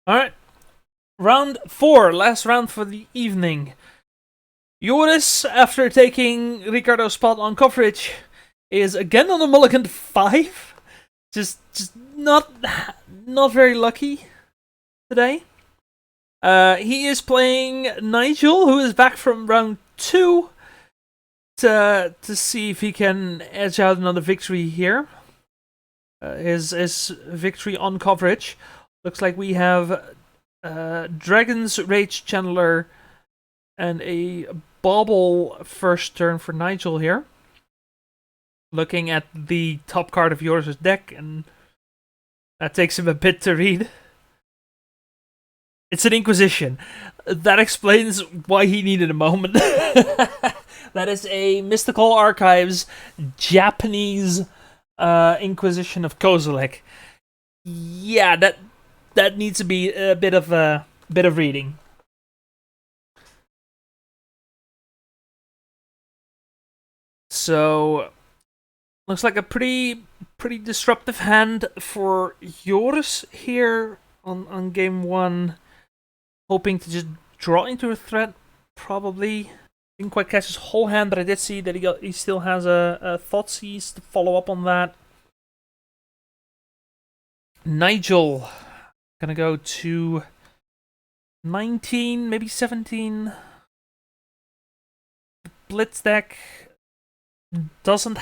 Alright, round 4, last round for the evening. Joris, after taking Ricardo's spot on coverage, is again on a mulligan 5. Just not very lucky today. He is playing Nigel, who is back from round 2, to see if he can edge out another victory here. His victory on coverage. Looks like we have Dragon's Rage Channeler and a Bauble first turn for Nigel here. Looking at the top card of Joris' deck, and that takes him a bit to read. It's an Inquisition. That explains why he needed a moment. That is a Mystical Archives Japanese Inquisition of Kozilek. Yeah, that needs to be a bit of reading. So looks like a pretty disruptive hand for Joris here on game 1. Hoping to just draw into a threat, probably. Didn't quite catch his whole hand, but I did see that he still has a Thoughtseize to follow up on that. Nigel, gonna go to 19, maybe 17. Blitz deck doesn't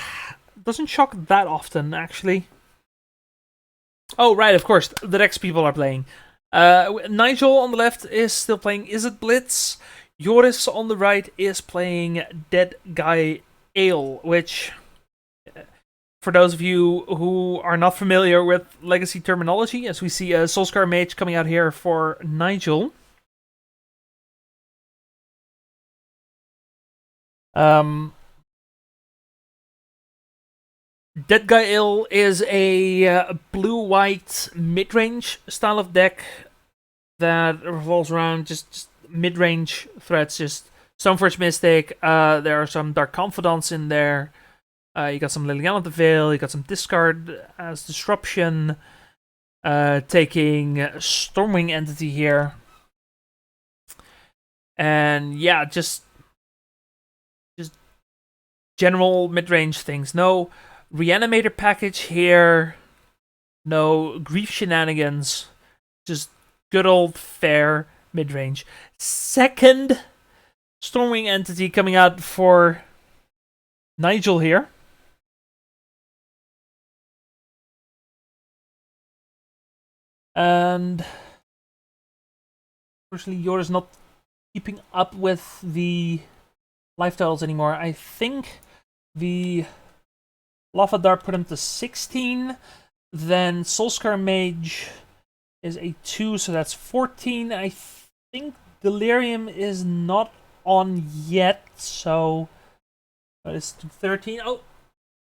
shock that often, actually. Oh, right, of course, the next people are playing. Nigel on the left is still playing Izzet Blitz. Joris on the right is playing Dead Guy Ale, which, for those of you who are not familiar with Legacy terminology, as we see a Soulscar Mage coming out here for Nigel. Dead Guy Ale is a blue-white mid-range style of deck that revolves around just mid-range threats, just Stoneforge Mystic. There are some Dark Confidants in there. You got some Liliana of the Veil. You got some discard as disruption. Taking Stormwing Entity here, and yeah, just general mid-range things. No Reanimator package here. No Grief shenanigans. Just good old fair mid-range. Second Stormwing Entity coming out for Nigel here. And unfortunately, Joris not keeping up with the life totals anymore. I think the Lava Dart put him to 16. Then Soulscar Mage is a 2, so that's 14. I think Delirium is not on yet, so that is 13. Oh,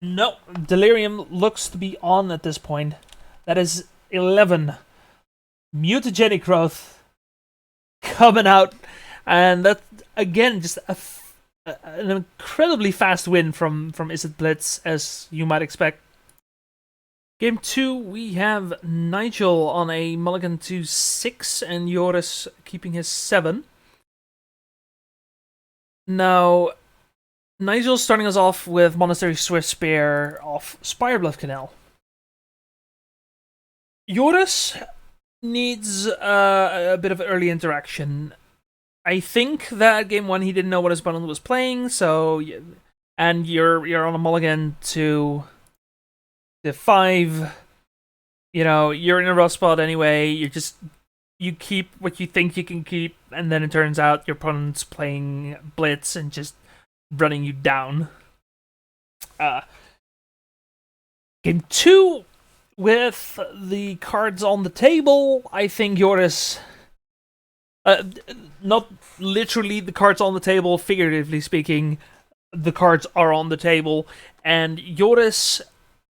no. Delirium looks to be on at this point. That is 11. Mutagenic Growth coming out, and that again just an incredibly fast win from Izzet Blitz, as you might expect. Game 2, we have Nigel on a mulligan to 6 and Joris keeping his 7. Now, Nigel's starting us off with Monastery Swift Spear off Spirebluff Canal. Joris needs a bit of early interaction. I think that game 1 he didn't know what his opponent was playing, so and you're on a mulligan to the 5. You know, you're in a rough spot anyway. You keep what you think you can keep, and then it turns out your opponent's playing Blitz and just running you down. Game 2, with the cards on the table, I think Joris, not literally the cards on the table, figuratively speaking, the cards are on the table, and Joris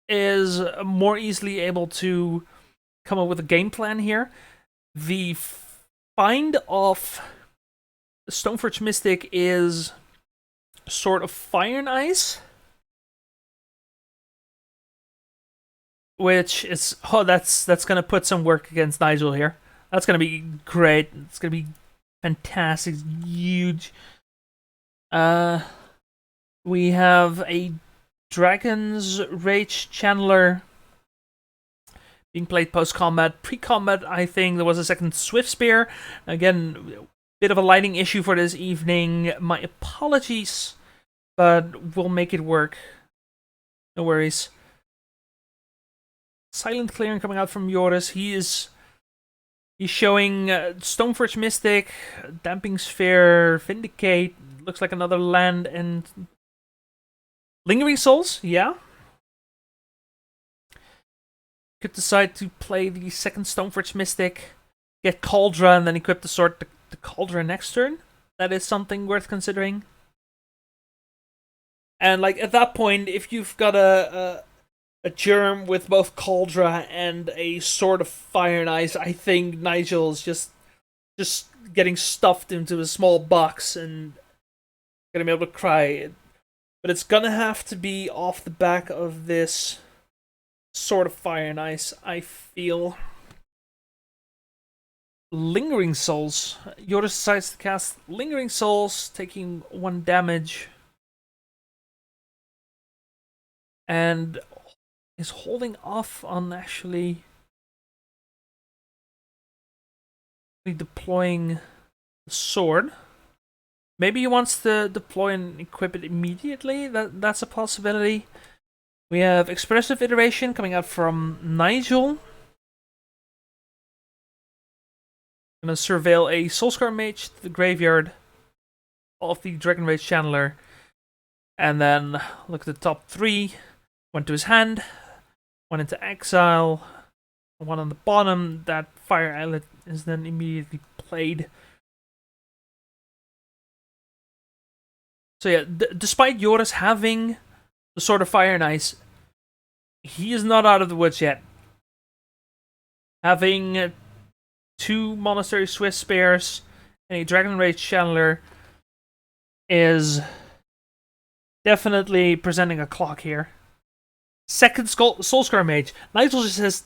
is more easily able to come up with a game plan here. The find of Stoneforge Mystic is sort of Fire and Ice, which is that's gonna put some work against Nigel here. That's gonna be great. It's gonna be fantastic. It's huge. We have a Dragon's Rage Channeler being played post-combat. Pre-combat, I think there was a second Swift Spear. Again, bit of a lighting issue for this evening. My apologies, but we'll make it work. No worries. Silent Clearing coming out from Joris. He's showing Stoneforge Mystic, Damping Sphere, Vindicate. Looks like another land and Lingering Souls. Yeah. Could decide to play the second Stoneforge Mystic, get Cauldra, and then equip the sword to Cauldra next turn. That is something worth considering. And like at that point, if you've got a germ with both Cauldra and a Sword of Fire and Ice, I think Nigel's just getting stuffed into a small box and gonna be able to cry. But it's gonna have to be off the back of this Sword of Fire and Ice, I feel. Lingering Souls. Joris decides to cast Lingering Souls, taking 1 damage. And is holding off on actually deploying the sword. Maybe he wants to deploy and equip it immediately. That's a possibility. We have Expressive Iteration coming out from Nigel. Gonna surveil a Soulscar Mage to the graveyard of the Dragon Rage Channeler. And then look at the top 3. 1 to his hand, 1 into exile, 1 on the bottom. That Fire Islet is then immediately played. So yeah, despite Joris having the Sword of Fire and Ice, he is not out of the woods yet. Having 2 Monastery Swift Spears and a Dragon Rage Channeler is definitely presenting a clock here. Second Soulscar Mage. Nigel just has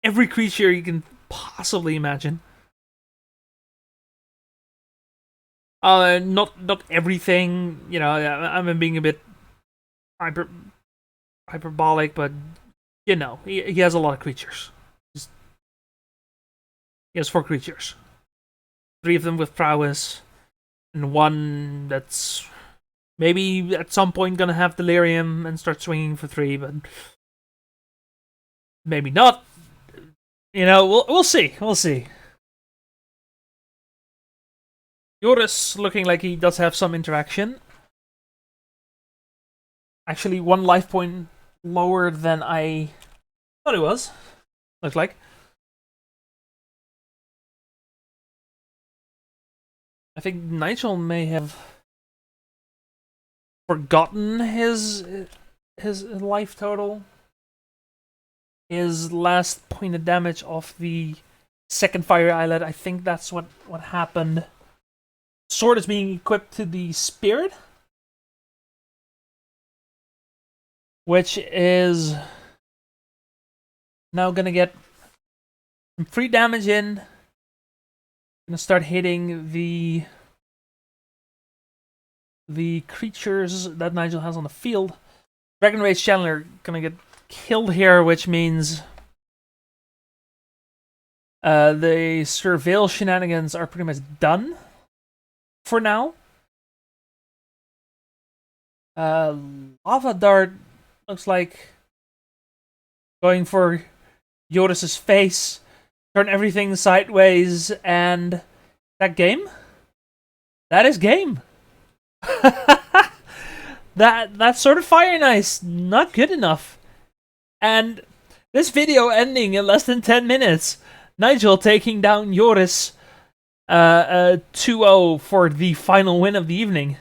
every creature you can possibly imagine. Not everything, you know, I'm being a bit hyperbolic, but, you know, he has a lot of creatures. He has 4 creatures. 3 of them with prowess, and 1 that's maybe at some point gonna have Delirium and start swinging for 3, but maybe not. You know, we'll see. We'll see. Joris looking like he does have some interaction. Actually, 1 life point lower than I thought it was. Looks like. I think Nigel may have forgotten his life total. His last point of damage off the second Fire Islet. I think that's what happened. Sword is being equipped to the Spirit, which is now gonna get some free damage in. Gonna start hitting the creatures that Nigel has on the field. Dragon Rage Channeler gonna get killed here, which means the surveil shenanigans are pretty much done for now. Lava Dart looks like going for Joris's face, turn everything sideways, and that game? That is game. that sort of Fire and Ice, not good enough. And this video ending in less than 10 minutes. Nigel taking down Joris 2-0 for the final win of the evening.